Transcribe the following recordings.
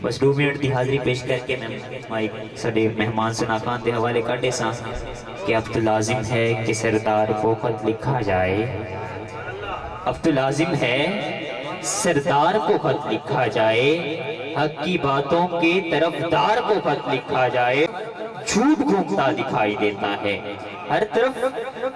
بس 2 منٹ دی حاضری پیش کر کے میں مائک سڈے مہمان سناکان دے حوالے کاٹے سا کہ اب تو لازم ہے کہ سردار کو خط لکھا جائے، اب تو لازم ہے سردار کو خط لکھا جائے، حق کی باتوں کے طرفدار کو خط لکھا جائے۔ جھوٹ گھومتا دکھائی دیتا ہے، ہر طرف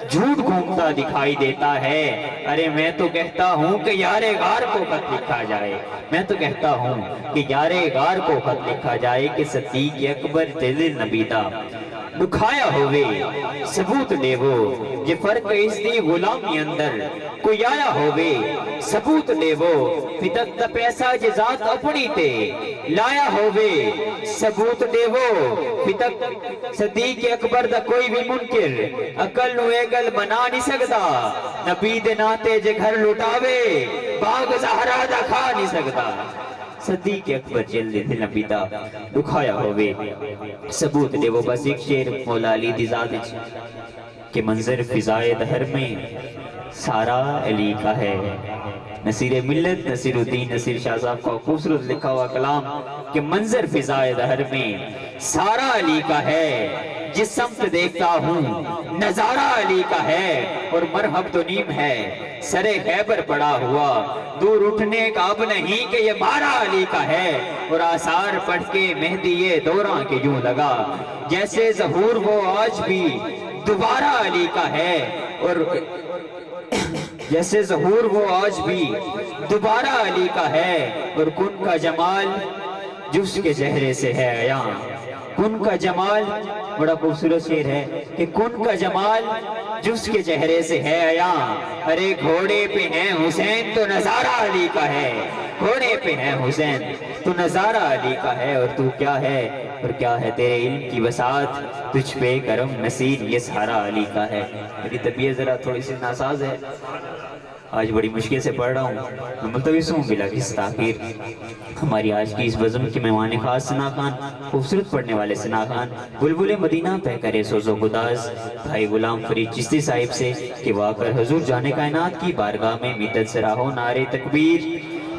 جھوٹ گھومتا دکھائی دیتا ہے۔ ارے میں تو کہتا ہوں کہ یار غار کو خط لکھا جائے، میں تو کہتا ہوں کہ یار غار کو خط لکھا جائے کہ صدیق اکبر دل نبیدہ دکھایا ہوئے ثبوت دے وہ یہ فرق اس دی غلامی اندر کوئی آیا ہوئے ثبوت دے وہ فتک دا پیسہ جزات اپنی تے لایا ہوئے ثبوت دے وہ فتک صدیق اکبر دا کوئی بھی منکر عقل نو ایگل بنا نہیں سکتا، نبی دے ناتے جے گھر لٹاوے باغ زہرا دا کھا نہیں سکتا۔ صدیق اکبر جلد دل نبیدہ دکھایا ہوئے ثبوت دے وہ۔ بس ایک شیر مولا علی دی ذات کہ منظر فضائے دہر میں سارا علی کا ہے۔ نصیر ملت نصیر الدین نصیر شاہ صاحب کا خوبصورت لکھا ہوا کلام کہ منظر فضائے دہر میں سارا علی کا ہے، جس سمت دیکھتا ہوں نظارہ علی کا ہے، اور مرحب تو نیم ہے سرے خیبر پڑا ہوا دور اٹھنے کا اب نہیں کہ یہ مارا علی کا ہے، اور آثار پڑھ کے مہدی یہ دوراں کے یوں لگا جیسے ظہور وہ آج بھی دوبارہ علی کا ہے، اور جیسے ظہور وہ آج بھی دوبارہ علی کا ہے، اور کن کا جمال جس کے چہرے سے ہے عیاں، کن کا جمال بڑا خوبصورت شعر ہے کہ کن کا جمال جس کے چہرے سے ہے عیاں، ارے گھوڑے پہ ہیں حسین تو نظارہ علی کا ہے، گھوڑے پہ ہیں حسین تو نظارہ علی کا ہے، اور تو کیا ہے اور کیا ہے تیرے علم کی وسعت، تجھ پہ کرم نصیر یہ سارا علی کا ہے۔ میری طبیعت ذرا تھوڑی سی ناساز ہے، آج بڑی مشکل سے پڑھ رہا ہوں، میں ملتوس ہوں بلا کس تاخیر۔ ہماری آج کی اس بزم کی مہمان خاص ثنا خان، خوبصورت پڑھنے والے ثنا خان، بلبل مدینہ پہ کرے سوز و گداز بھائی غلام فرید چشتی صاحب سے کہ وہ آ کر حضور جان کائنات کی بارگاہ میں مدت سراہو نعرے تکبیر،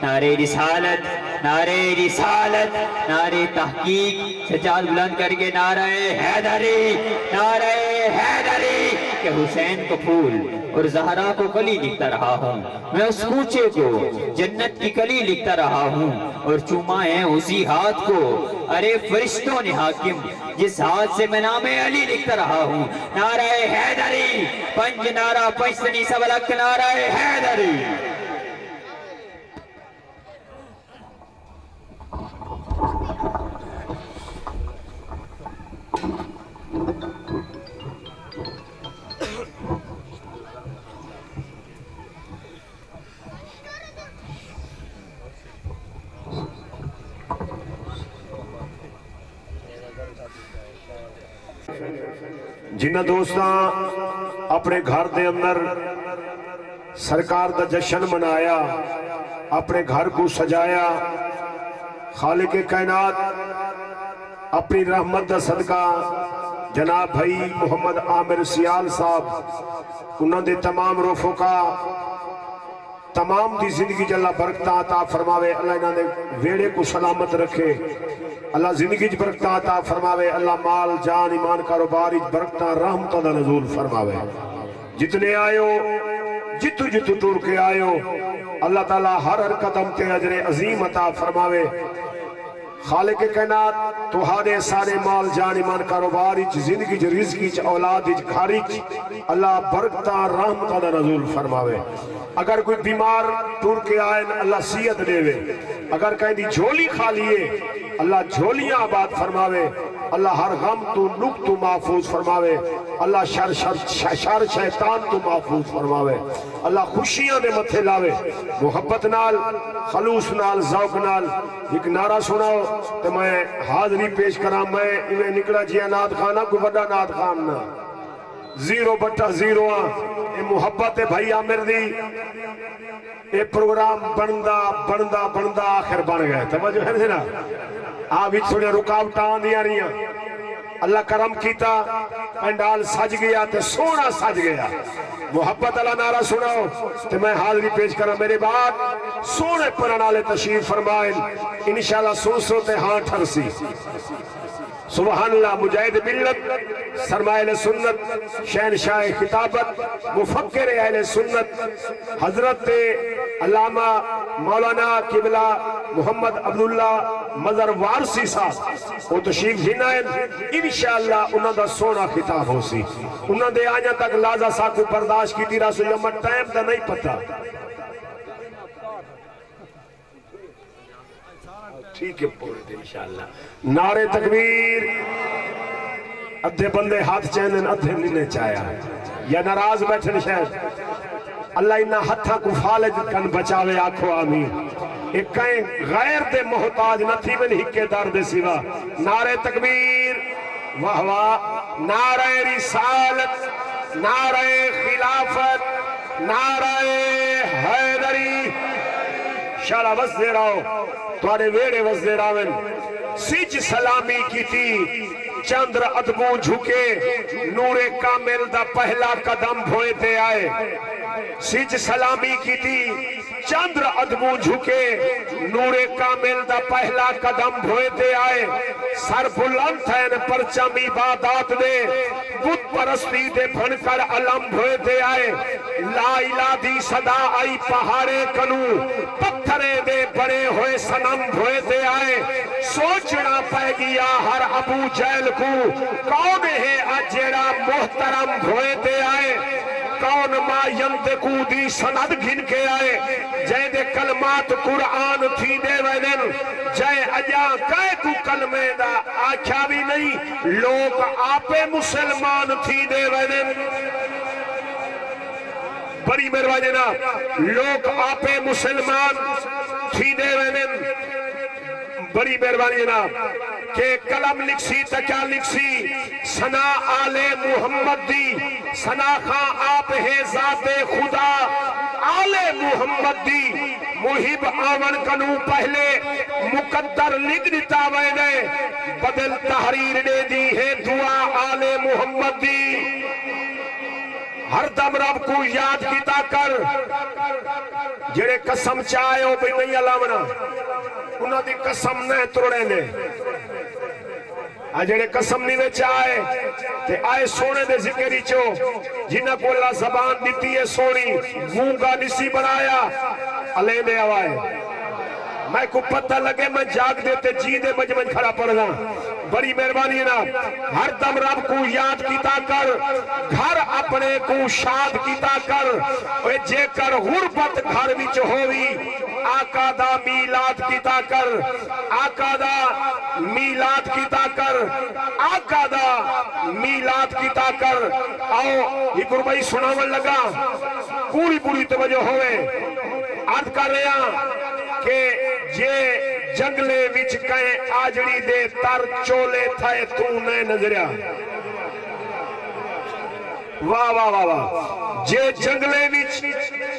نعرے رسالت، نعرے رسالت، نعرے تحقیق، سجاد بلند کر کے نعرہ حیدری، نعرہ حیدری کہ حسین کو پھول اور زہرا کو کلی لکھتا رہا ہوں، میں اس کوچے کو جنت کی کلی لکھتا رہا ہوں، اور چوما ہے اسی ہاتھ کو ارے فرشتوں نے حاکم جس ہاتھ سے میں نام علی لکھتا رہا ہوں۔ نعرہ حیدری، پنج نعرہ پشتنی سبلک نعرہ حیدری۔ جنہ دوستاں اپنے گھر دے اندر سرکار دا جشن منایا، اپنے گھر کو سجایا، خالق کائنات اپنی رحمت دا صدقہ جناب بھائی محمد عامر سیال صاحب انہوں دے تمام رفقا تمام دی زندگی جلہ برکتہ عطا فرماوے، اللہ انہوں نے ویڑے کو سلامت رکھے، اللہ زندگی برکتہ عطا فرماوے، اللہ مال جان ایمان کاروباری برکتہ رحمتہ دا نزول فرماوے۔ جتنے آئے ہو جتو جتو ٹور کے آئے ہو اللہ تعالیٰ ہر قدم تے اجر عظیم عطا فرماوے۔ خالق کائنات تو ہارے سارے مال جان ایمان کاروباری زندگی رزقی اولاد گھاری اللہ برکتہ رحمتہ دا نزول فرماوے۔ اگر کوئی بیمار ٹور کے آئے اللہ صحت دے وے، اگر کہیں دی جھولی خالیے اللہ جھولیاں آباد فرماوے، اللہ ہر غم تو نک تو محفوظ فرماوے، اللہ شر شیطان تو محفوظ فرماوے، اللہ خوشیاں دے متھے لاوے، محبت نال خلوص نال ذوق نال ایک نعرہ سناؤ تو میں حاضری پیش کرا۔ میں انہیں نکلا جیا نات خانہ کوئی بڑا نات خان نہ 0/0 اے محبت بھائی عامر دی اے پروگرام بندہ آخر بن گئے، توجہ ہے نا؟ آپ بھی تھوڑے رکاوٹاں دیا رہی ہیں، اللہ کرم کیتا پنڈال سج گیا تے سونا سج گیا۔ محبت اللہ نعرہ سناؤ تو میں حاضری پیش کرا۔ میرے بعد سونے پرنالے تشریف فرمائیں انشاءاللہ سوسو تے ہاں ٹھرسی سبحان اللہ مجاہد ملت سرمائل سنت شہنشاہ خطابت مفکر اہل سنت حضرت علامہ مولانا قبلہ محمد عبداللہ مظہر وارسی صاحب وہ تشریف جنائن انشاءاللہ انہوں دا سونا خطاب ہو سی انہوں دے آنیا تک لازہ ساکو برداشت کی تیرا سو یمہ ٹائم دا نہیں پتا ٹھیک ہے پورے دے انشاءاللہ نعرے تکبیر ادھے بندے ہاتھ چینن ادھے نہیں چاہیا یا ناراض بیٹھن شاید اللہ انہا ہتھا کو فالج کن بچاوے آکھو آمین ایک کہیں غیر دے محتاج نہ تھی من ہکے دار دے سوا نعرے تکبیر واہ واہ نعرہ رسالت نعرہ خلافت نعرہ حیدری شارع وزدے راؤ توارے ویڑے وزدے راون سج سلامی کی تھی چندر ادبو جھکے نور کامل دا پہلا قدم بھوئے تے آئے سج سلامی کی تھی چندر ادبو جھکے نور کامل دا پہلا قدم بھوئے تے آئے سر بلند تھین پرچم عبادات دے بت پرستی دے بھن کر علم بھوئے تے آئے لا الہ دی صدا آئی پہاڑے کنو پتھرے دے بڑے ہوئے سنم بھوئے تے آئے سوچنا پہ گیا ہر ابو جہل کو کون ہے اجیڑا محترم بھوئے تے آئے کون ما ینتقو دی سند گھن کے آئے جائے دے کلمات قرآن تھی دے وینن جائے اجا کائے کو کلمے دا آکھا بھی نہیں لوگ آپے مسلمان تھی دے وینن بڑی مہربانی جناب لوگ آپے مسلمان تھی دے وینن بڑی مہربانی جناب کہ کلم لکھسی تا کیا لکھسی سنا آل محمد دی سنا خان آپ ہے ذات خدا آل محمد دی محب آون کنو پہلے مقدر لکھ دیتا وینے بدل تحریر نے دی ہے دعا آل محمد دی ہر دم رب کو یاد کیتا کر جڑے قسم چاہے ہو بھی نہیں علامنا انہاں دی قسم نہ توڑے نے جڑے قسم نہیں میں چاہے تے آئے سونے دے ذکری چو جنہ کو اللہ زبان دیتی ہے سونی گونگا نسی بنایا علیہ نے آوائے میں کو پتہ لگے میں جاگ دیتے جی دے مجمن کھڑا پڑھنا بڑی مہربانی نا ہر دم رب کو یاد کیتا کر گھر اپنے کو شاد کیتا کر جے کر غربت گھر وچ ہوئی آقا دا میلاد کیتا کر آقا دا میلاد کیتا کر آقا دا میلاد کیتا کر آؤ یہ قربائی سناون لگا پوری پوری توجہ ہوئے عرض کر رہے ہیں کہ جے جنگلے وچ کہیں آجڑی دے تر چولے تھائے تو نئے نظریا واہ واہ واہ واہ جے جنگلے وچ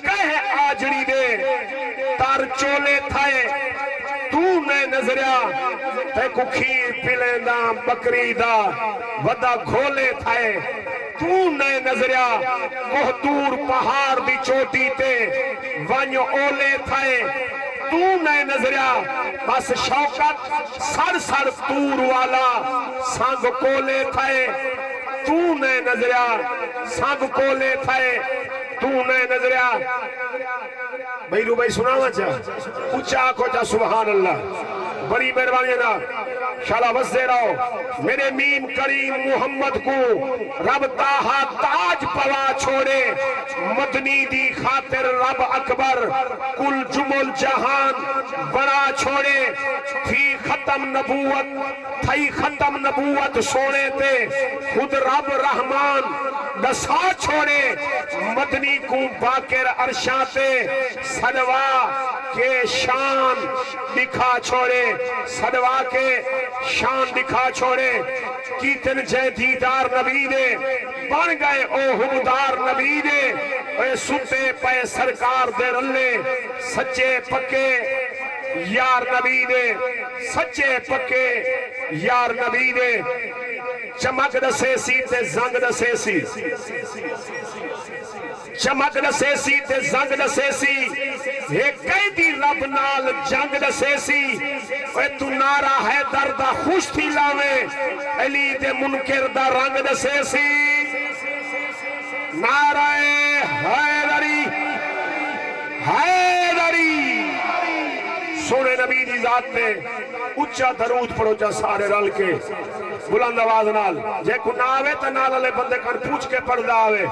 کہیں آجڑی دے تر چولے تھائے تو نئے نظریا تے کو کھیر پلے دا بکری دا ودا گھولے تھائے تو نئے نظریا مہدور پہاڑ دی چوٹی تے ونیو اولے تھائے تو نئے نظریا بس شوکت سر سر تور والا سانگ کولے تھائے تو نئے نظریا سانگ کولے تھائے تو نئے نظریا بھائی رو بھائی سناوا چاہ اچھا کو چاہ سبحان اللہ بڑی مہربانی نا شالا بس دے رہو میرے میم کریم محمد کو رب تاہا تاج پوا چھوڑے مدنی دی خاطر رب اکبر کل جمل جہان بڑا چھوڑے تھی ختم نبوت تھی ختم نبوت سونے تے خود رب رحمان نسا چھوڑے مدنی کو باکر عرشاتے صدوا کے شان دکھا چھوڑے صدوا کے شان دکھا چھوڑے کیتن جے دیدار نبی دے بن گئے او حبدار نبی دے اے ستے پہ سرکار دے رلے سچے پکے یار نبی دے سچے پکے یار نبی دے چمک دسے سی تے زنگ دسے سی چمک دسے سی تے زنگ دسے سی ایک قیدی رب نال جنگ دسے سی اے تو نارا حیدر دا خوش تھی لاوے علی دے منکر دا رنگ دسے سی نعرہ حیدری حیدری سونے نبی دی ذات نے اچھا درود پڑھو جا سارے رل کے بلند آواز نال جے کو نہ آوے تا نال علیہ بندے کن پوچھ کے پڑھ دا آوے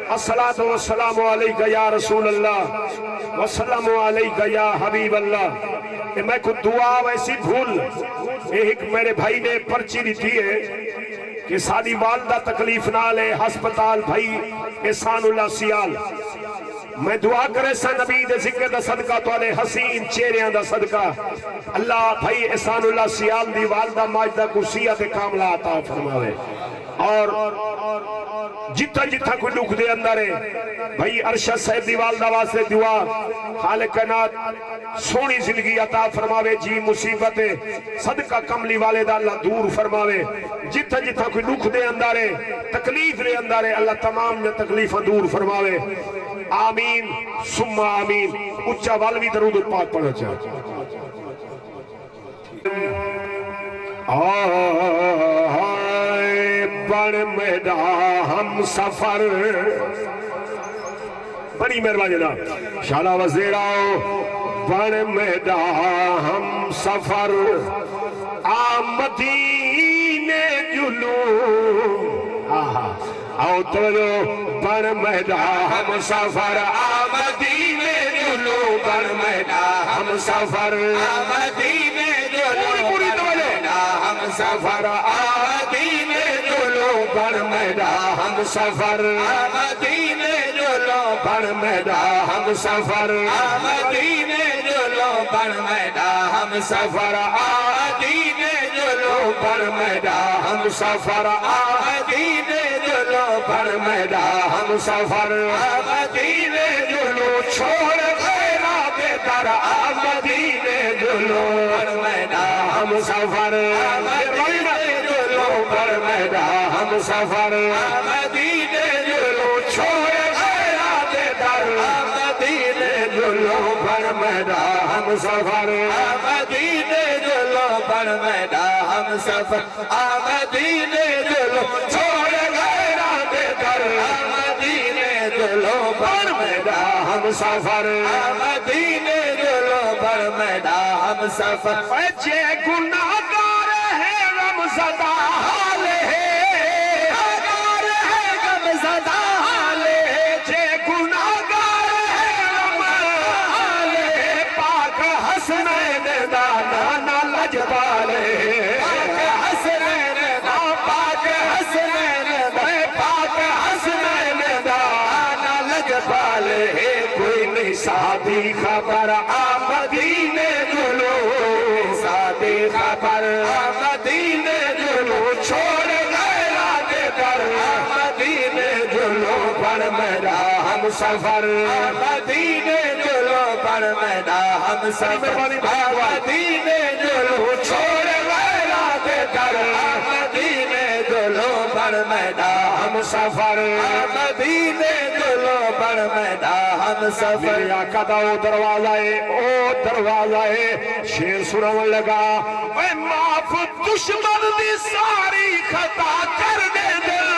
الصلاة والسلام علیکہ یا رسول اللہ والسلام علیکہ یا حبیب اللہ میں کو دعا ویسی بھول ایک میرے بھائی نے پرچی دیتی ہے کہ ساری والدہ تکلیف نالے ہسپتال بھائی احسان اللہ سیال میں دعا کرے سا نبی دے ذکر دا صدقہ تو علیہ حسین چہریاں دا صدقہ اللہ بھائی احسان اللہ سیال دی والدہ ماجدہ کرسیت کاملہ عطا فرماوے اور جتا جتا کوئی لکھ دے اندر ہے بھائی ارشد صاحب دی والدہ واسطے دعا خالق کائنات سونی زندگی عطا فرماوے جی مصیبت صدقہ کملی والے دا اللہ دور فرماوے جتا جتا کوئی لکھ دے اندر ہے تکلیف دے اندر ہے اللہ تمام نے تکلیفہ دور فرماوے آمین ثم آمین اچھا والوی درود پاک پڑھا چاہتا آئے بڑ میڈا ہم سفر بڑی مہربانی جناب شالہ وزیراؤ بڑ میڈا ہم سفر آمدین جلو آؤ تو بڑ میڈا ہم سفر آمدین جلو بڑ میڈا ہم سفر آمدین جلو ہم سفر آمدین جلو بڑ میڈا ہم سفر آمدین جلو بڑ میڈا ہم سفر آمدین جلو بڑ میڈا ہم سفر آمدین جلو بڑ میڈا ہم سفر آمدین جلو بڑ میڈا ہم سفر آمدین جلو چھوڑ غیرہ بے در آمدین جلو بڑ میڈا ہم سفر آمدین جلو بڑ میڈا ہم سفر آمدین جلو چھوڑ غیرہ بے در آمدین جلو بڑ میڈا ہم سفر آمدین جلو بڑ میڈا ہم سفر آمدین جلو چھوڑ غیرہ بے در آمدین جلو بڑ میڈا ہم سفر آمدین جلو بڑ میڈا ہم سفر بچے گناہگار ہے غم زدہ حال ہے گناہگار ہے غم زدہ حال ہے جے گناہگار ہے غم حال ہے پاک حسنین دا نانا لجبال ہے پاک حسنین دا پاک حسنین دا پاک حسنین دا نانا لجبال ہے کوئی نہیں سادی خبر آمدین جلو سادی خبر آمدین جلو چھوڑ غیرہ دے در آمدین جلو بڑ میڈا ہم سفر آمدین جلو بڑ میڈا ہم سفر آمدین جلو چھوڑ غیرہ دے در آمدین جلو بڑ میڈا ہم سفر آمدین جلو بڑ میڈا ہم سفر یا کداؤ دروازہ ہے شیر سنون لگا اے معاف دشمن دی ساری خطا کر دے دل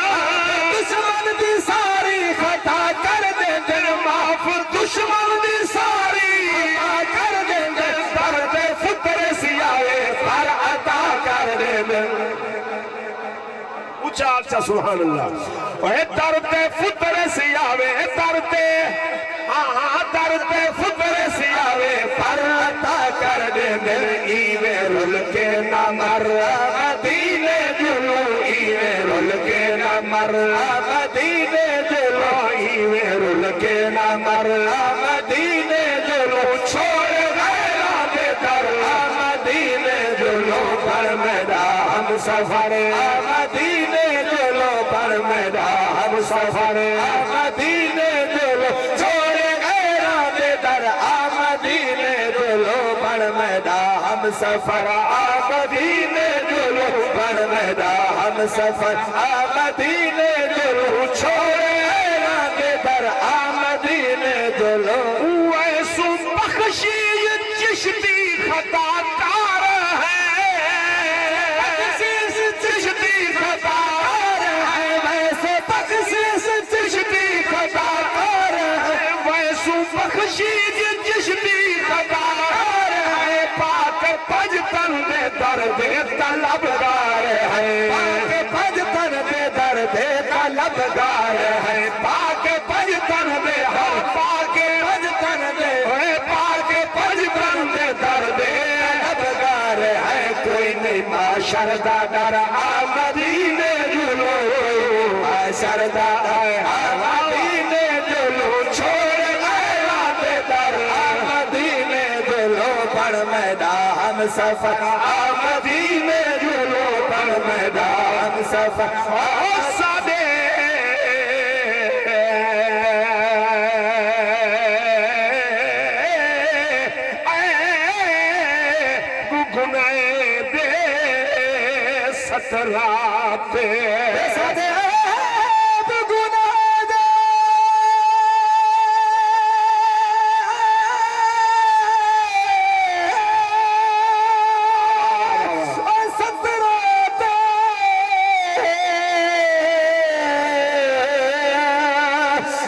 دشمن دی ساری خطا کر دے دل معاف دشمن دی ساری خطا کر دے دل درد فطر سیاوے پر عطا کر دے دل اچھا اچھا سبحان اللہ اے درد فطر سیاوے درد فطر سیاوے پر عطا کر دے دل ایوے رل کے نہ مر آمدین جلو ایوے رل کے نہ مر آمدین جلو ایوے رل کے نہ مر آمدین جلو چھوڑ غیرہ بے در آمدین جلو بڑ میڈا ہم سفر آمدین جلو بڑ میڈا ہم سفر آمدین جلو چھوڑ غیرہ بے در آمدین جلو بڑ میڈا ہم سفر آمدین جلو بڑ میڈا ہم سفر آمدین جلو چھوڑ غیرہ بے در آمدین جلو ویسو بخ خورشید چشتی خطار ہے پاک پجتن دے درد طلبگار ہے پاک پجتن دے درد طلبگار ہے پاک پجتن دے ہر پاک پجتن دے پاک پجتن دے درد طلبگار ہے کوئی نہیں معاشر دا ڈر آمدینے جلو معاشر دا آمدینے جلو چھوڑ غیرہ دے در آمدینے جلو پر میدان سفر آمدینے جلو پر میدان سفر سادے ستراتے سادے گناہ دے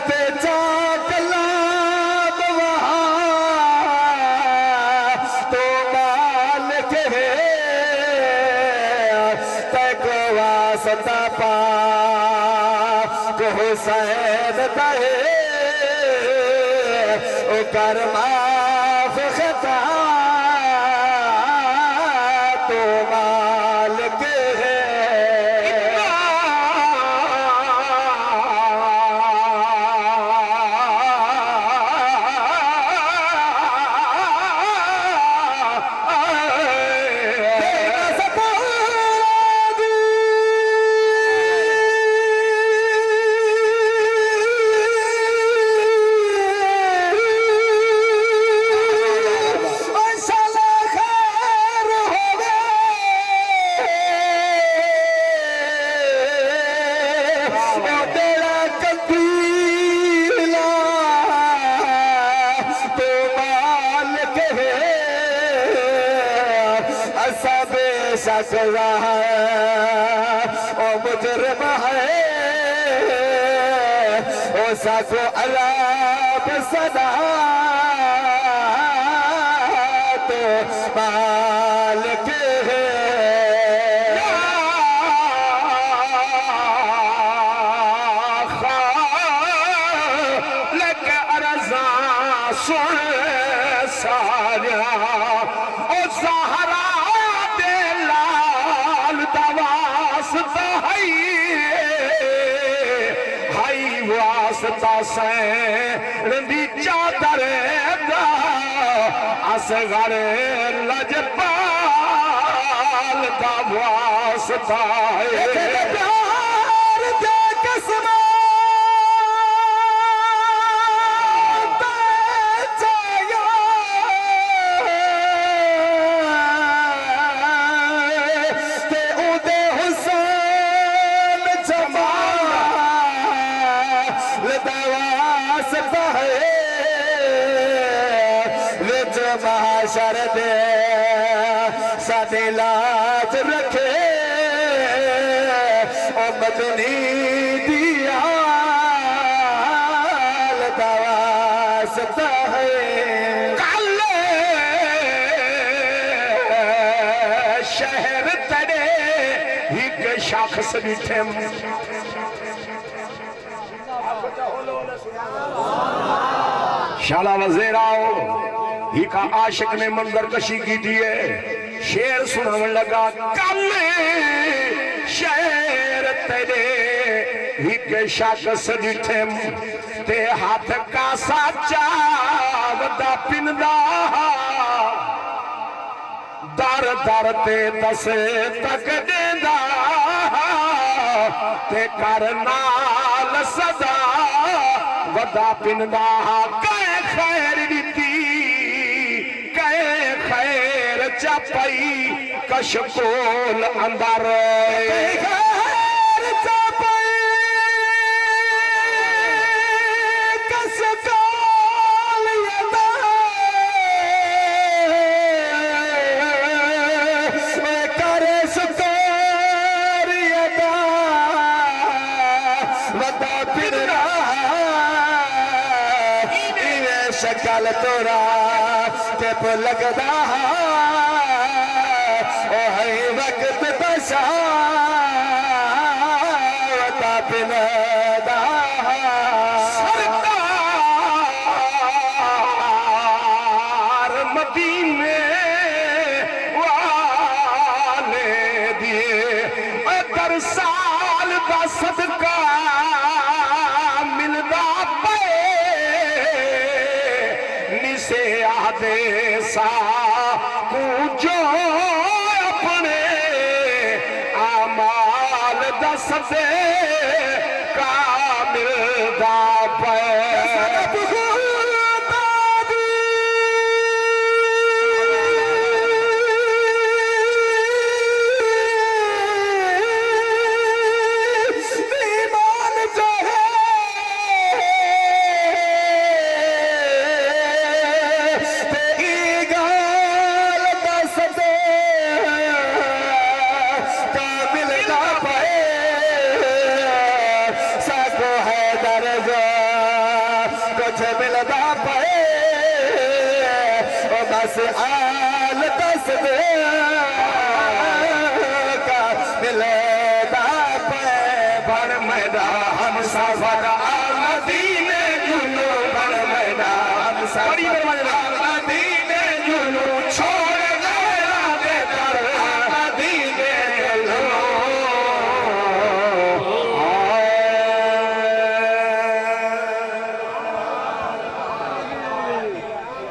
ستراتے تے چاک لاب وہاں تو مالک ہے واسطہ پا کو حسین دہے او کر معاف خطا تو مالک ہے شک رہا او مجرم ہے او ساکو علاب صدا تو مالک ہے خالق ارزاں سن سارا او زہرا واسطہ سین دی چادر دا اصغر لجپال دا واسطہ ہے پیار دے قسمہ محشر دے سادے لاج رکھے او مدنی دیال دواستا ہے کالے شہر تڑے ایک شخص بیٹھے شالا وزیر آؤ ہی کا عاشق نے منظر کشی کی دیئے شیر سنن لگا کالے شہر تیرے ہی کے شخص بیٹھے تے ہاتھ کا ساچا ودا پندہ در در تے تسے تک دیندہ تے کرنال صدا ودا پندہ کئے خیر دیتی کئے خیر چاپائی کشکول اندر خیر چاپائی کشکول اندر کرے سکور اندر ودا پندہ نال تورا ٹپ لگدا او ہے وقت بشا وتا پندا سرکار مدینے والے دیے اگر سال دا صدقہ ملدا پے نسے آدھے سا کو جو اپنے اعمال دا صدقہ ملدا پے بس آل دس دے کا ملدا پے بڑ میدان ہم سفر مدینے جنو بڑ میدان ہم سفر مدینے جنو چھوڑ گیا دے در مدینے جنو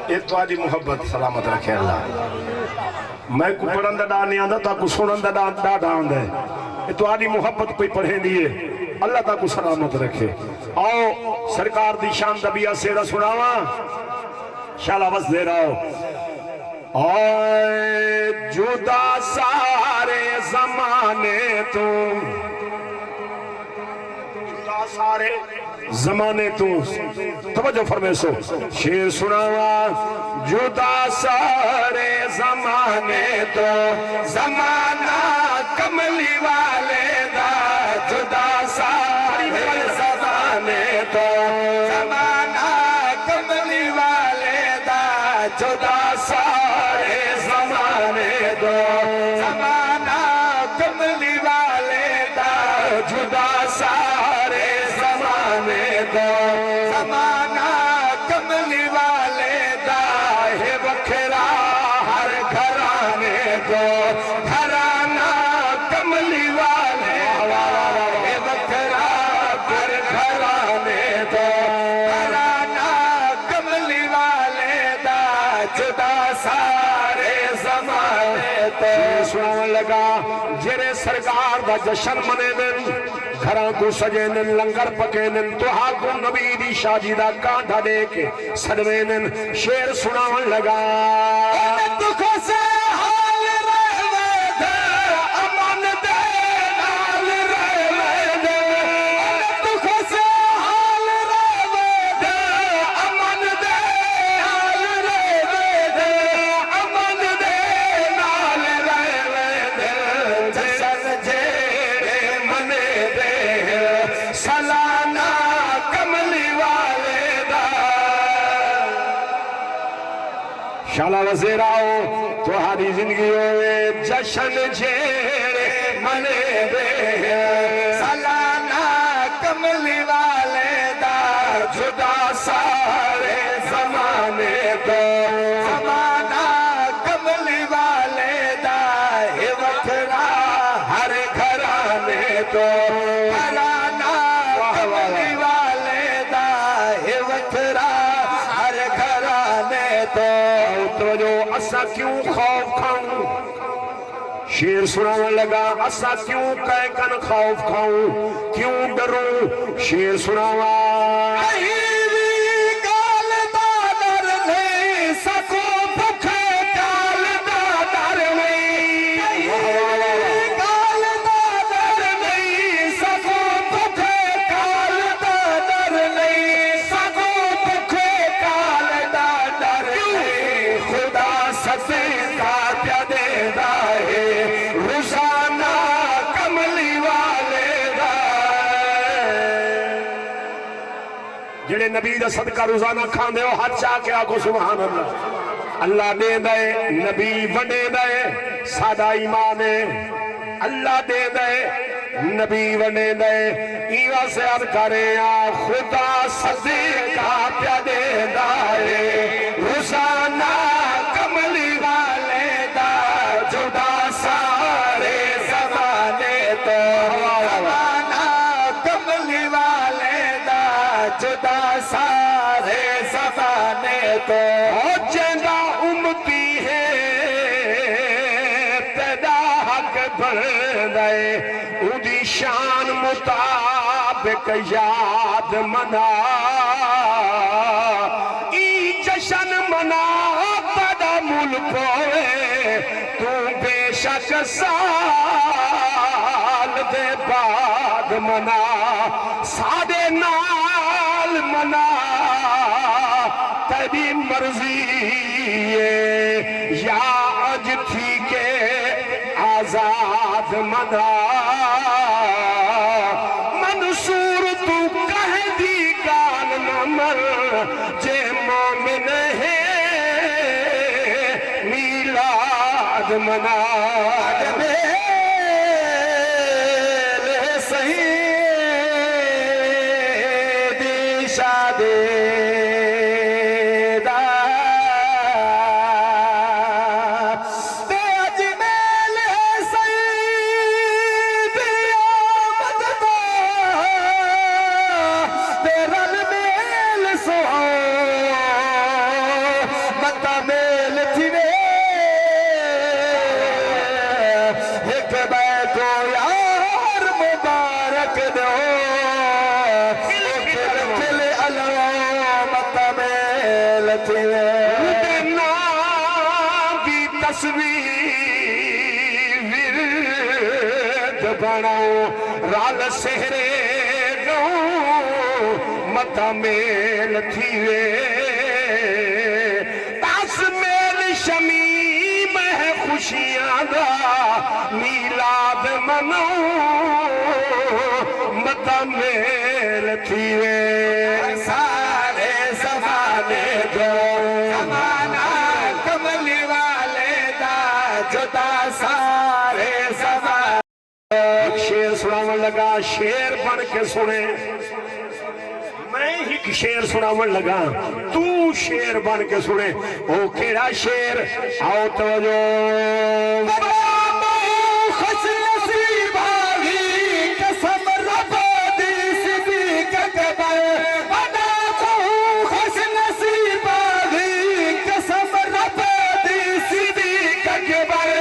یہ تو آجی محبت سلامت رکھے اللہ میں کو پڑھن دا ڈان نہیں آندھا تا کو سنن دا ڈان ہے یہ تو آجی محبت پہ پڑھیں دیئے اللہ تا کو سلامت رکھے آؤ سرکار دی شان دبیہ سیرہ سناوا شالا بس دے رہا ہو آئے جدا سارے زمانے تو جدا سارے زمانے تو توجہ فرمے سو شیر سناوا جدا سارے زمانے تو زمانہ کملی والے دا جدا سارے زمانے تو زمانہ کملی والے دا جدا سارے زمانے تو زمانہ کملی والے دا جدا سارے زمانے دو زمانہ کملی والے دا ہے بکھرا ہر گھرانے دو گھرانہ کملی والے دا ہے بکھرا ہر گھرانے دو گھرانہ کملی والے دا جدا سارے زمانے تو سنوں لگا جرے سرکار دا جشن منے دن گھران کو سجے نن لنگر پکے نن تو ہاکو نبی دی شاجی دا کانٹھا دے کے صدوے نن شیر سناون لگا دکھوں سے حال رہے دے امان دے نال رہے دے دکھوں سے حال رہے دے امان دے نال رہے دے امان دے نال رہے دے جسن جے منے دے سالانہ کملی والے دا شالا وزیر آؤ تو ہاری زندگی ہوئے جشن جھیڑے منے دے سالانہ کملی والے دا جدا سارے زمانے تو زمانہ کملی والے دا ہے وکھرا ہر گھرانے تو گھرانہ کملی والے دا ہے وکھرا ہر گھرانے تو جو اسا کیوں خوف کھاؤں شیر سناون لگا اسا کیوں کہہ کن خوف کھاؤں کیوں ڈروں شیر سناوا سکو بکھے کال دا در نہیں کال دا در نہیں سکو بکھے کال دا در نہیں سکو بکھے کال دا در نہیں خدا صدقہ پیا دے دا ہے روزانہ کملی والے دا جڑے نبی دا صدقہ روزانہ کھان دے ہو ہاتھ چاہ کے آکو سبحان اللہ اللہ دے دے نبی وڈے دے سادہ ایمان ہے اللہ دے دے نبی وڈے دے ایوہ سے عرض کریں خدا صدقہ پیا دے دائے روزانہ کملی والے دا جدا سارے زمانے تو کملی والے دا جدا سارے زمانے تو جنگا امتی ہے پیدا حق بن گئے اودی شان مطابق یاد منا ای جشن منا پیدا ملک ہوئے تو بے شک سال دے بعد منا سادے نال منا تیری مرضی ہے یا اج تھی کے آزاد منا منصور تو کہہ دی گال نہ مر جے مومن ہے میلاد منا رال سہرے گاؤں متا میل تھیوے تاس میل شمیم ہے خوشیاں دا میلاد منو متا میل تھیوے سارے زمانے دو زمانہ کملی والے دا جدا سارے زمانے شیر سناون لگا شیر بن کے سنے میں ہی شیر سناون لگا تو شیر بن کے سنے او کیڑا شیر آؤ توجہ خوش نصیب آگی قسم رب دی صدیق اکبر بنا کو خوش نصیب آگی قسم رب دی صدیق اکبر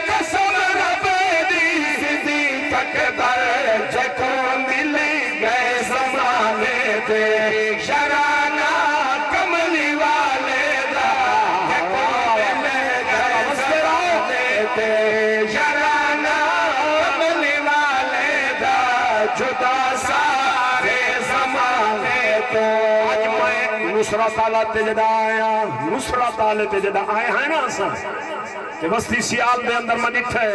قسم رب دی صدیق اکبر جکو ملی گئے زمانے دے شرانہ کملی والے دا جکو ملی گئے زمانے دے شرانہ کملی والے دا جدا سارے زمانے تو آج میں نصرت آلہ تے جدا آیا نصرت آلہ تے جدا آیا ہے نا سا کہ بستی سیال دے اندر میں ڈٹھے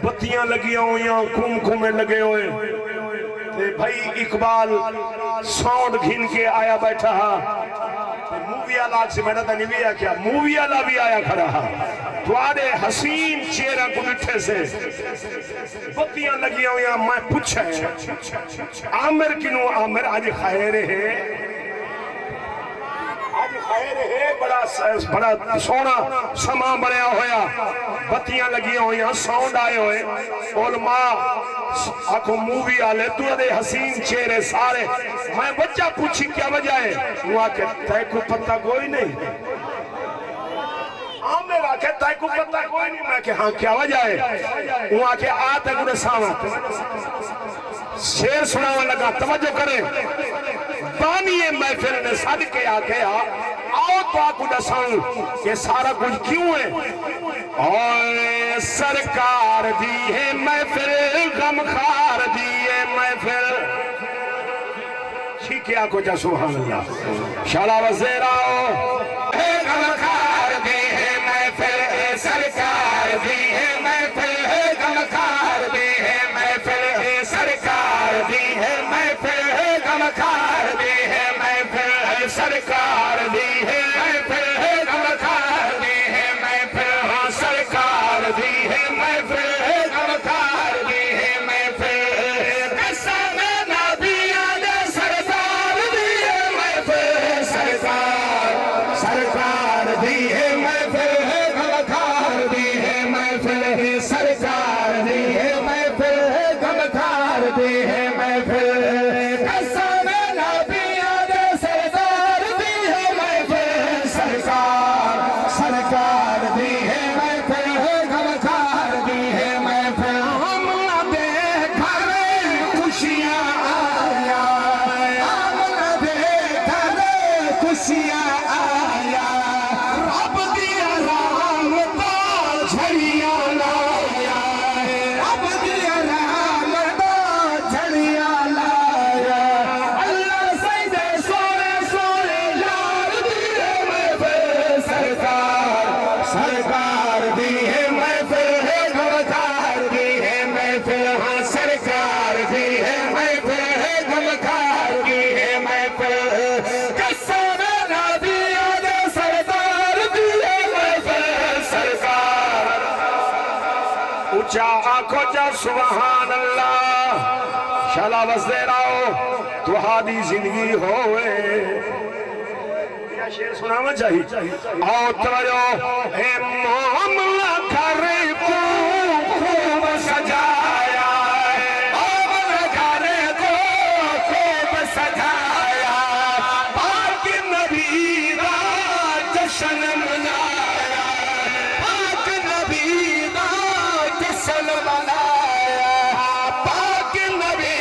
بتیاں لگیاں ہوئیاں کھوم کھومے لگے ہوئے بھائی اقبال ساؤنڈ گھن کے آیا بیٹھا مووی آلہ سے میں نے نہیں بھی آیا کیا مووی آلہ بھی آیا کھڑا دوارے حسین چہرہ کو ڈٹھے سے بتیاں لگیاں ہوئیاں میں پوچھا ہے عامر کنو عامر آج خیر ہے آج خیر ہے بڑا سونا سما بڑیا ہویا بتیاں لگیاں ہوئیاں ساؤنڈ آئے ہوئے علماء آنکھوں مووی آلے تو دے حسین چہرے سارے میں بچہ پوچھی کیا وجہ ہے وہ آکے تے کو پتہ کوئی نہیں عامر آکے تے کو پتہ کوئی نہیں میں کہ ہاں کیا وجہ ہے وہ آکے آتے گنے سامت شیر سناون لگا توجہ کریں بانی محفل نے صدقے آکے آؤ تو آکو دساؤں یہ سارا کچھ کیوں ہے اور سرکار دی ہے محفل غمخار دی ہے محفل ٹھیک آکو جا سبحان اللہ شالا وزیر آؤ غمخار دی ہے محفل سرکار دی ہے محفل غمخار دی ہے محفل سرکار دی ہے محفل غمخار دی ہے اچھا آنکھو جا سبحان اللہ شالا وزدے راؤ تو ہادی زندگی ہوئے کیا شیر سنانا چاہیے آؤ توجہ اے معاملہ گھر کو خوب سجایا معاملہ گھر کو خوب سجایا پاک نبی دا جشن منایا پاک نبی دا جشن منایا پاک نبی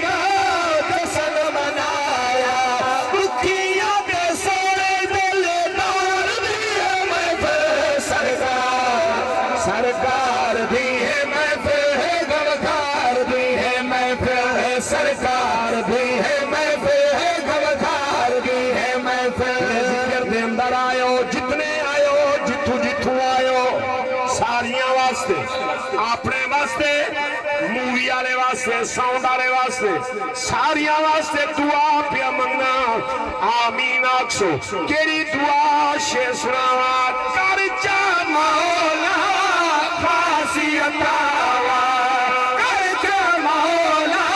دا جشن منایا رکھیا دے سوڑے دل نار دیئے محفل سرکار بھی ہے محفل گلکار بھی ہے محفل سرکار بھی ہے محفل گلکار بھی ہے محفل ذکر دے اندر آئیو جتنے آئیو جتھو جتھو آئیو ساریاں واسطے اپنے واسطے مووی آلے واسطے ساؤنڈ آلے واسطے ساریاں واسطے دعا پیا منگنا آمین آکسو کیری دعا شے سناوا کر جا مولا خاصیت آوا کر جا مولا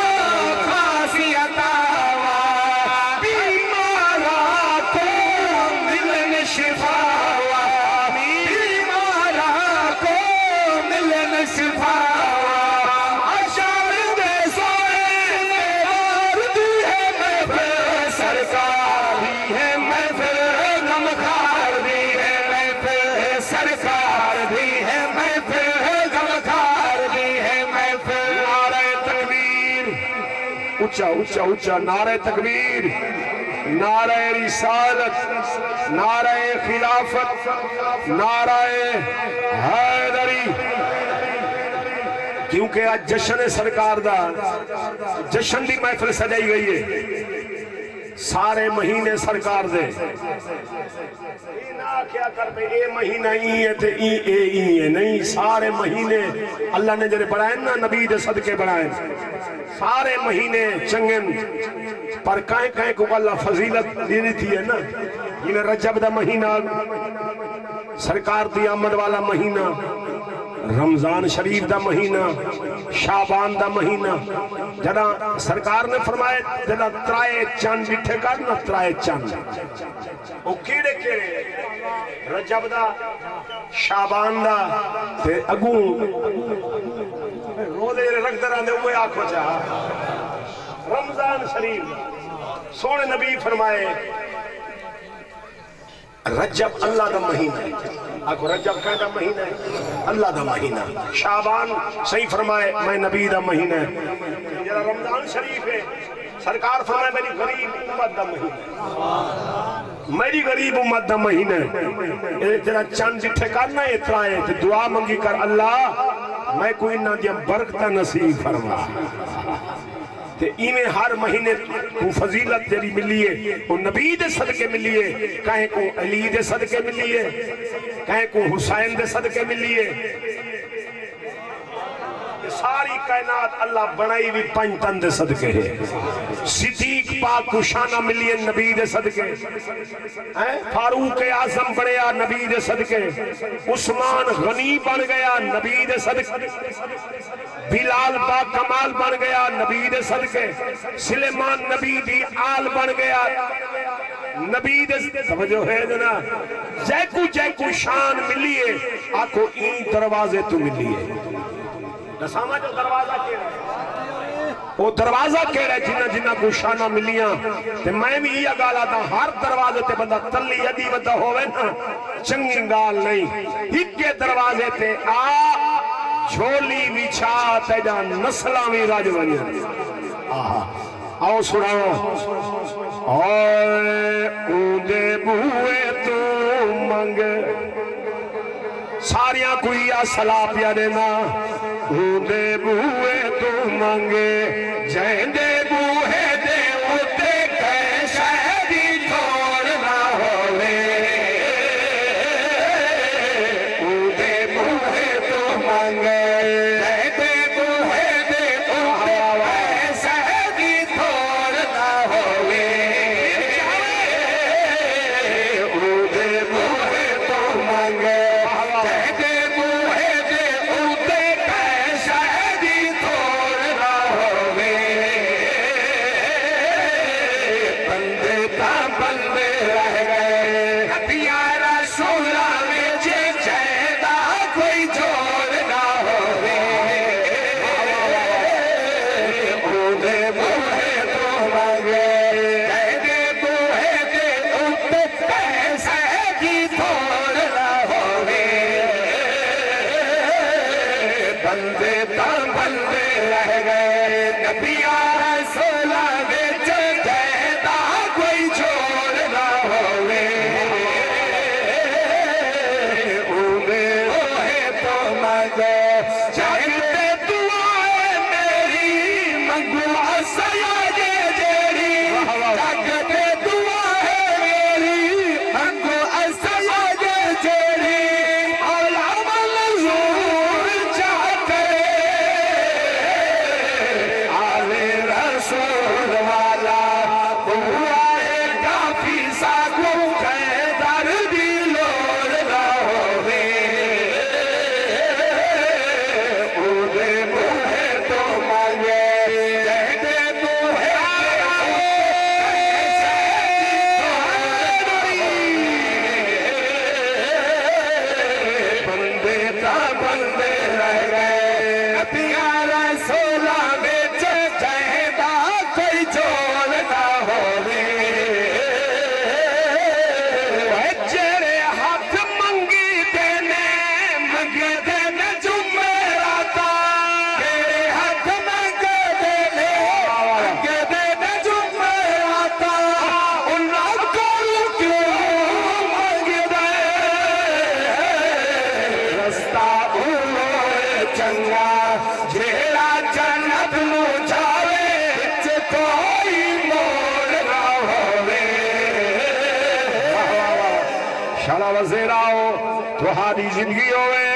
خاصیت آوا بیمارا کو ملن شفا بیمارا کو ملن شفا اچھا اچھا اچھا نعرہ تکبیر نعرہ رسالت نعرہ خلافت نعرہ حیدری کیونکہ آج جشن سرکار دا جشن دی محفل سجائی گئی ہے سارے مہینے سرکار دے کیا کر بے اے مہینہ ہی ہے تے اے نہیں سارے مہینے اللہ نے جنہیں بڑھائیں نا نبی دے صدقے بڑھائیں سارے مہینے چنگن پر کائیں کائیں کو اللہ فضیلت دینی تھی ہے نا یہ رجب دا مہینہ سرکار دی آمد والا مہینہ رمضان شریف دا مہینہ شعبان دا مہینہ جنا سرکار نے فرمائے جنا ترائے چاند بٹھے کر نا ترائے چاند وہ کیڑے کیڑے رجب دا شعبان دا تے اگوں روزے رکھ دران دے ہوئے آنکھو چاہا رمضان شریف سونے نبی فرمائے رجب اللہ دا مہینہ آنکھو رجب کہاں دا مہینہ ہے اللہ دا مہینہ شعبان صحیح فرمائے میں نبی دا مہینہ ہے رمضان شریف ہے سرکار فرمائے میری غریب امت دا مہینہ میری غریب امت دا مہینہ ہے تیرا چند جتھے کرنا اترا ہے تو دعا منگی کر اللہ میں کوئی نہ دیا برکتہ نصیب فرما تے ایمیں ہر مہینے کو فضیلت تیری ملی ہے وہ نبی دے صدقے ملی ہے کہیں کو علی دے صدقے ملی ہے کہیں کو حسین دے صدقے ملی ہے ساری کائنات اللہ بنائی بھی پنجتن دے صدقے ہے صدیق پاک کو شانہ ملی ہے نبی دے صدقے فاروق اعظم بڑھیا نبی دے صدقے عثمان غنی بن گیا نبی دے صدقے بلال با کمال بن گیا نبی دے صدقے سلیمان نبی دی آل بن گیا نبی دے سمجھو ہے جنا جے کو شان ملی ہے آکھو این دروازے تو ملی ہے نسامہ جو دروازہ کیڑا وہ دروازہ کیڑا جنہ جنہ کو شانہ ملیاں تے میں بھی یہ گالا تھا ہر دروازے تے بندہ تلی ادی بندہ ہوئے نا چنگی گال نہیں ہکے دروازے تے چھولی بچھا تے جان نسلامی راج بنیا آؤ سناؤ اوے اودے بوئے تو منگ ساریاں کوئی اصلا پیا دینا اودے بوئے تو منگے جیندے بوئے دے اودے کیسے بھی چھوڑنا ہوئے اودے بوئے تو منگے جیندے بوئے دے اودے کیسے بھی چھوڑنا ہوئے اودے بوئے تو منگے جیندے بوئے دے اودے بندے تا بندے رہ گئے نبیاں رسولاں وچ جہدا کوئی چھوڑ نہ ہووے اونے ہوئے تو منگو چاہتے دعائیں میری منگو سیادے جیڑی چاہتے دعائیں میری منگو سیادے جیڑی مولا منظور چاہتے آلِ رسول والا بوائے کافی ساکو خیدر دی لوڑ نہ ہووے اودے موہے تو مانگے جہدے موہے بندے تا بندے رہ گئے نبیاں رسولاں وچ جہدا کوئی چھوڑ نہ ہووے جڑے ہاتھ منگی دینے منگے دینے جمعراتاں جڑے ہاتھ منگے دینے منگے دینے جمعراتاں انہاں کول کیوں منگدے رستہ اوہ چنگا جیڑا جنت نو جاوے وچ کوئی موڑ نہ ہووے شالا وزیر آؤ تہاڈی زندگی ہوئے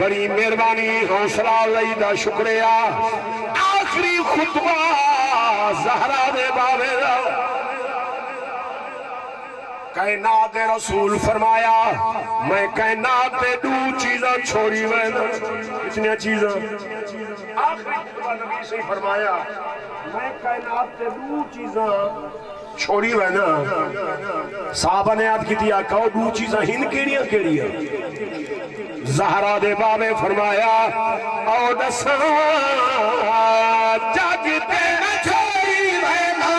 بڑی مہربانی حوصلہ افزائی دا شکریہ آخری خطبہ زہرا دے بابے دا کائنات رسول فرمایا میں کائنات دے دو چیزاں چھوڑی وینا کتنی چیزاں آخری خطبہ نبی سے فرمایا میں کائنات دے دو چیزاں چھوڑی وینا صحابہ نے یاد کی دیا کہو دو چیزاں ہن کیڑیاں کیڑیاں زہرا دے بابے فرمایا او دساں جاگتے نہ چھوڑی وینا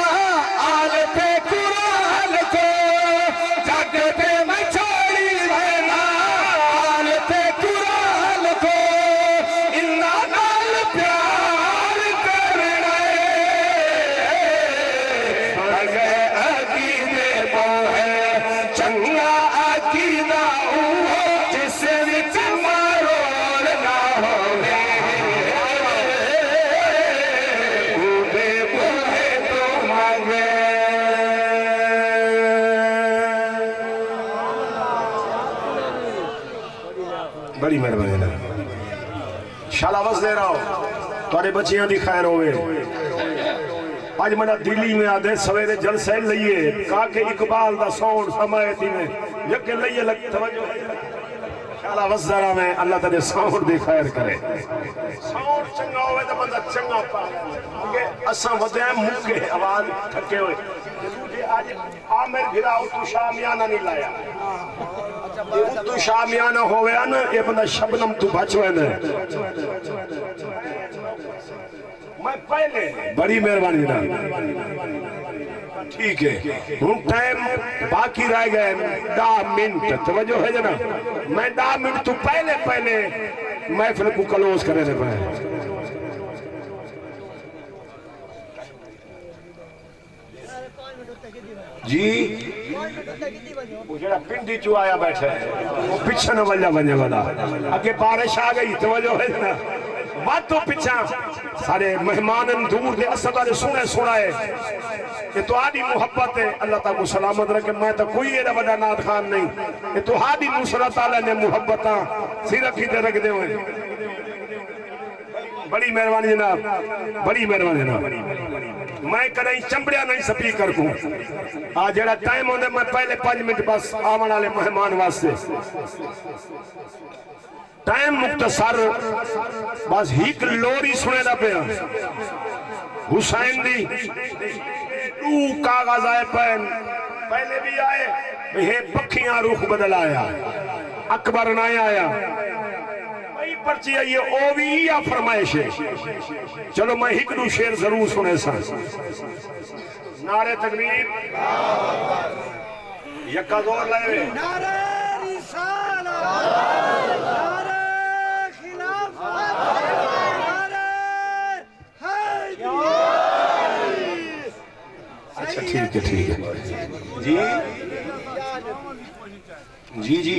آل پہ قرآن کو جاگتے نہ چھوڑی وینا آل پہ قرآن کو انہاں نال پیار کرنا اگے عقیدے موہے چنگا عقیدہ اوہ جس وچ مروڑ نہ ہووے اوہے موہے تو مانگے بڑی مہربانی شالا بس دے رہا ہو تھوڑے بچیاں دی خیر ہوئے آج منا دلی میں آدھے سویرے جلسے لئیے کہا کہ اقبال دا سون سمایتی میں یکے لئیے لگ توجہ شالا بس دے رہا میں اللہ تعالی سون دی خیر کرے سون چنگا ہوئے تو بندہ چنگا پا کیونکہ اساں ودے ہیں مکے آواز تھکے ہوئے آج آمیر گھرا اتو شامیانہ نہیں لایا اتو شامیانہ ہوئے نا یہ بندہ شبنم تو بچ ہوئے نا میں پہلے بڑی مہربانی نا ٹھیک ہے ہوں ٹائم باقی رہ گئے 10 منٹ توجہ ہے جنا میں 10 منٹ تو پہلے محفل کو کلوز کرے دے پائے جی وہ جڑا پنڈی چو آیا بیٹھا ہے وہ پچھا نہ وجہ بنے والا اگے بارش آ گئی توجہ ہے نا بات تو پچھا سارے مہمانن دور دے اسد والے سنا ہے کہ تو آدھی محبت ہے اللہ تعالیٰ کو سلامت رکھے میں تو کوئی ایڈا بڑا ناد خان نہیں کہ تو آدھی نصرت تعالیٰ نے محبتاں سیرت کی دے رکھ دے ہوئے بڑی مہربانی جناب بڑی مہربانی جناب میں کہیں چمبڑیا نہیں سپیکر کو آج جڑا ٹائم ہوندے میں پہلے 5 منٹ بس آمن والے مہمان واسطے ٹائم مختصر بس ہیک لوری سنے دا پیا حسین دی تو کاغذ آئے پین پہلے بھی آئے یہ پکھیاں روح بدل آیا اکبر نہ آیا بھائی پرچی آئیے اووی یا فرمائش ہے چلو میں ہیک دو شیر ضرور سنے سا نعرہ تکبیر یکا دور لائے نعرہ رسالہ نعرہ خلافت ٹھیک ہے ٹھیک ہے جی جی جی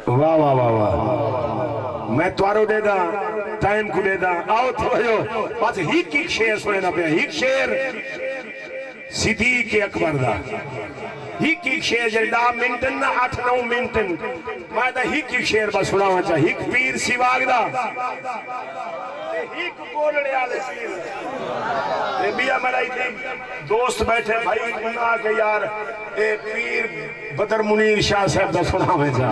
واہ واہ واہ واہ میں توارو دے دا ٹائم کو دے دا آؤ تھوڑو بس ہیک ایک شیر سنے نا پہ ہیک شیر صدیق اکبر دا ہیک ایک شیر جلدہ منٹن نا 8-9 منٹن میں دا ہیک ایک شیر بس سنا چاہ ہیک پیر سیواگ دا ہیک کولڑے آلے پیر بیا مرائی تھی دوست بیٹھے بھائی انہا کہ یار اے پیر بدر منیر شاہ صاحب دا سنا میں جا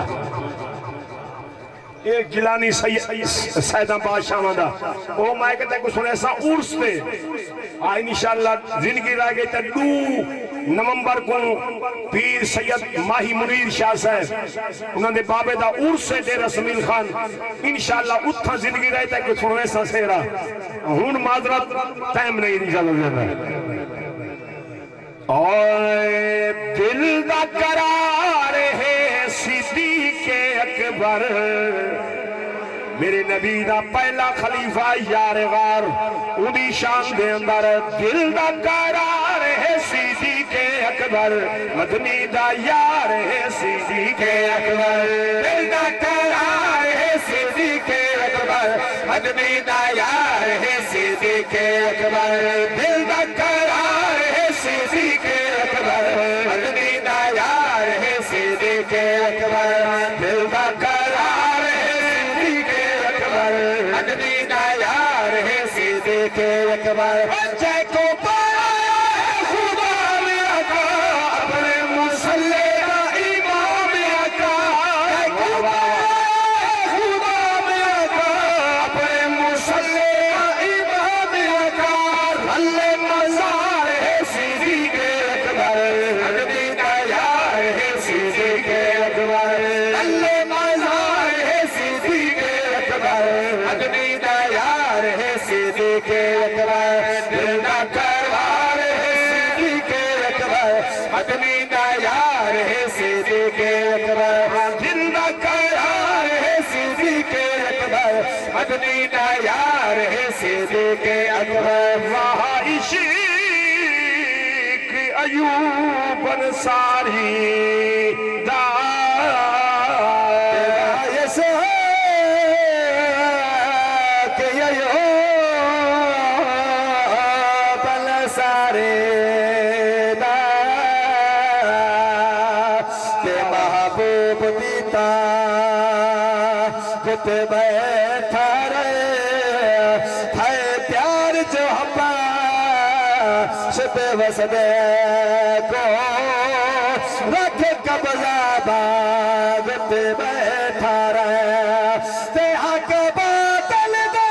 ایک جلانی سیدہ بادشاہ ماندہ او میں کہتا ہے کچھ سنے ایسا عرص دے آئی انشاءاللہ زندگی رہ گئی تا 2 نومبر کو پیر سید ماہی منیر شاہ صاحب انہوں نے بابے دا عرص سے دے رسمیل خان انشاءاللہ اتھا زندگی رہ گئی تا کچھ سنے ایسا سیرا ہون معذرت ٹائم نہیں انشاءاللہ اور دل دا قرار ہے صدیق اکبر میرے نبی دا پہلا خلیفہ یار غار انہی شان دے اندر دل دا قرار ہے صدیق اکبر مدنی دا یار ہے صدیق اکبر دل دا قرار ہے صدیق اکبر مدنی دا یار ہے صدیق اکبر دل دا قرار ہے صدیق اکبر مدنی دا یار ہے صدیق اکبر دل دا قرار ہے صدیق اکبر مدنی دا یار ہے صدیق اکبر بچے کو پایا خدا میں آقا اپنے مسلح دا امام آقا خدا میں آقا اپنے مسلح دا امام آقا اللہ مزار ہے صدیق اکبر مدنی دا یار ہے صدیق اکبر اللہ مزار ہے صدیق اکبر مدنی دا یار ہے صدیق اکبر دل دا قرار ہے صدیق اکبر مدنی دا یار ہے صدیق اکبر دل دا قرار ہے صدیق اکبر مدنی دا یار ہے صدیق اکبر وہاں عشق ایوب انصاری دا بیٹھا رہے ہے پیار جو شب وسدے کو رکھ قبضہ باغت بیٹھا رہے تے حق باطل دے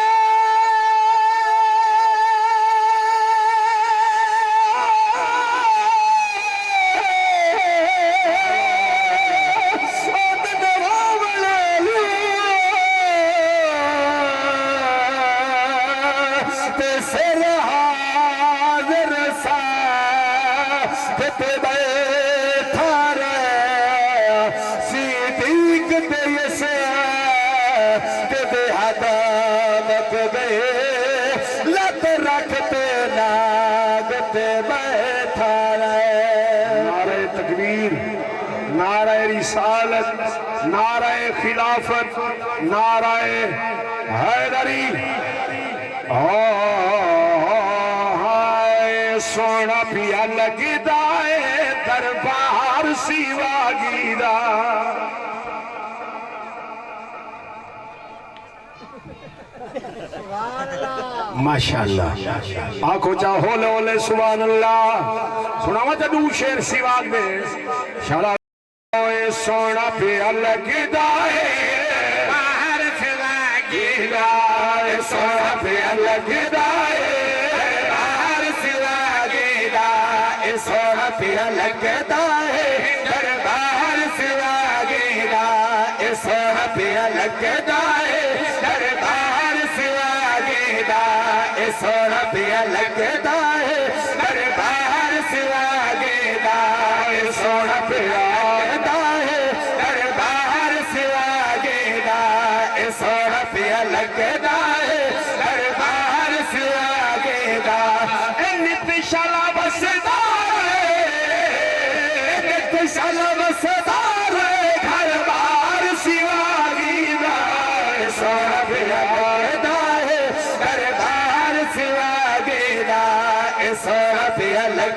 نعرہ رسالت نعرہ خلافت نعرہ حیدری سونا پیا لگدا ہے دربار سیواگی دا ماشاءاللہ آنکھو چاہو لے اولے سبحان اللہ سنا مجھے دو شیر سیواگ دے شالا سونا پیا لگدا ہے باہر سیواگی دا سونا پیا لگدا ہے باہر سیواگی دا سونا پیا لگدا ہے دربار سیواگی دا سونا پیا لگدا ہے دربار سیواگی دا سونا پیا لگدا ہے دربار سیواگی دا سونا پیا لگدا ہے دربار سیواگی دا سونا پیا لگدا ہے دربار سیواگی دا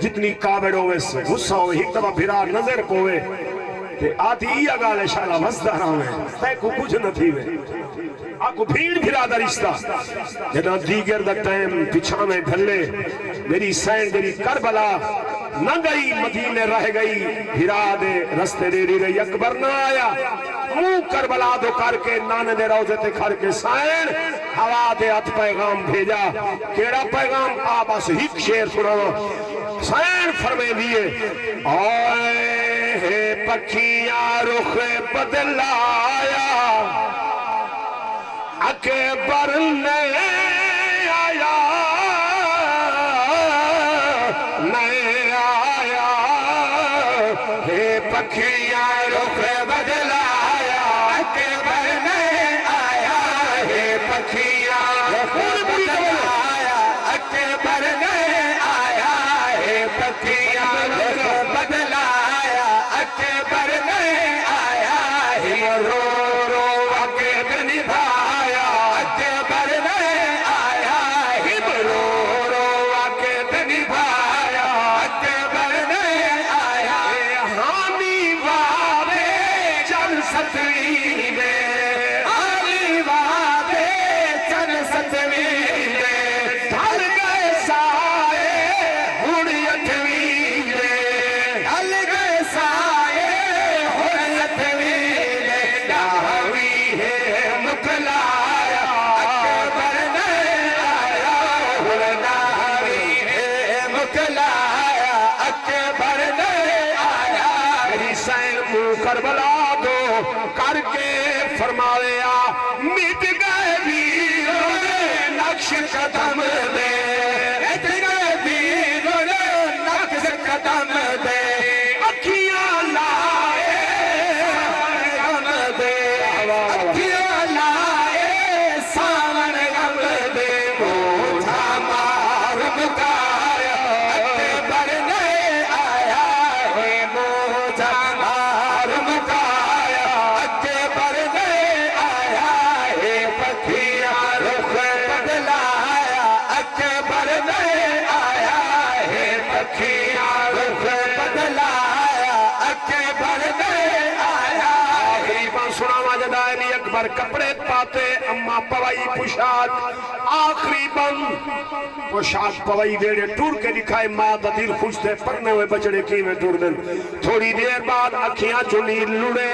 جتنی کابڑ ہوئے سے غصہ ہوئے ایک دفعہ بھرا نظر پوئے تے آتی یہ گالے شالا وزدہ رہا تے کو کچھ نہ تھی وے آکو بھیڑ بھرا دا رشتہ جدہ دیگر دا ٹائم پچھا میں دھلے میری سین میری کربلا نہ گئی مدینے رہ گئی بھرا دے رستے دے رہی اکبر نہ آیا منہ کربلا دو کر کے نانے دے روزے تے کھر کے سائن ہوا دے ات پیغام بھیجا کیڑا پیغام آباس ہیک شیر سناوا سائن فرمے دیئے آئے پکھیاں رخ بدلایا اکبر نے آیا نئے آیا ہے پکھیاں رخ بدلایا اکبر نے آیا ہے پکھیاں رخ بدلایا اکبر نے آیا ہے پکھیاں رخ بدلایا اکبر نے آیا ہے رو رو اکبر نبھایا اکبر نے آیا ہے رو رو اکبر نبھایا اکبر نے آیا ہے حامی وعدے چل ستویں میں حامی وعدے چل ستویں میں ڈھل گئے سائے ہن اٹھویں میں ڈھل گئے سائے ہن اٹھویں میں ڈاوی ہے مکلایا اکبر نے آیا ہن ڈاوی ہے مکلایا اکبر نے آیا میری سین منہ کربلا دو کر کے فرمایا مٹ گئے ویروں نے نقش قدم دے مٹ گئے ویروں نے نقش قدم دے اکھیاں لائے غم دے اکھیاں لائے سامن غم دے موجھا مار مکایا اکبر نے آیا ہے موجھا مار مکایا اکبر نے آیا ہے پکھیاں رخ بدلایا اکبر نے آیا ہے پکھیاں رخ بدلایا اکبر نے آیا غریباں سناوا جدا علی اکبر کپڑے پاتے اما پوائی پوشاک آخری بند پوشاک پوائی دیڑے ٹور کے دکھائے ماں دا دل خوش تھے پرنے ہوئے بچڑے کی میں ٹور دن تھوڑی دیر بعد اکھیاں چنی لڑے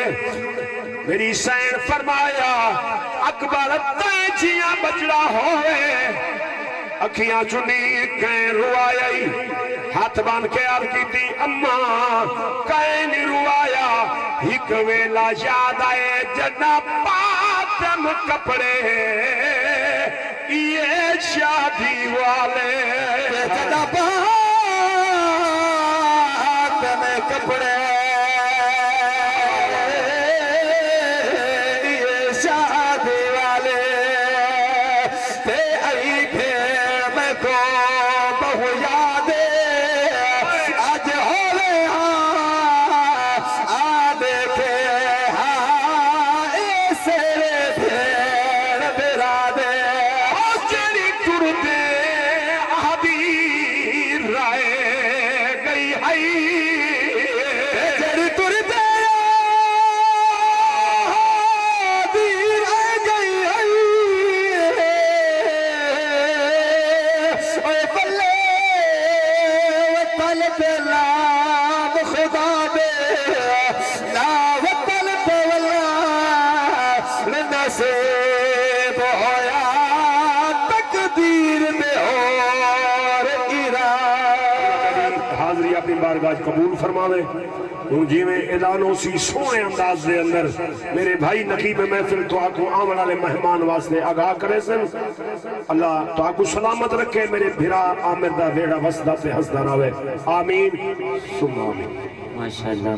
میری سین فرمایا اکبر تینچیاں بچڑا ہوئے اکھیاں چنی کہیں روائی ہاتھ بان کے عرض کی تھی اماں کہیں نہیں روایا ہک ویلا یاد آئے جنا پاتم کپڑے یہ شادی والے جنا پاتم کپڑے یہ شادی والے تے آئی پھر میں کو بہو یاد آج ہو رہے ہاں آ دیکھے ہاں ایسے پھر برا دے جڑی ٹر دے آدھی رائے گئی ہے جڑی ٹر دے آدھی رائے گئی ہے اے بلے وطن پہ لام خدا دے لا وطن پہ واللہ نصیب ہویا تقدیر میں اور اراد حاضری اپنی بارگاہ قبول فرماوے ہوں جی میں اعلانوں سی سونے انداز دے اندر میرے بھائی نقیب محفل تو آکو آمن والے مہمان واسطے آگاہ کرے سن اللہ تو آکو سلامت رکھے میرے بھرا عامر دا ویڑا وسدہ پہ ہسدہ راوے آمین ثم آمین ماشاءاللہ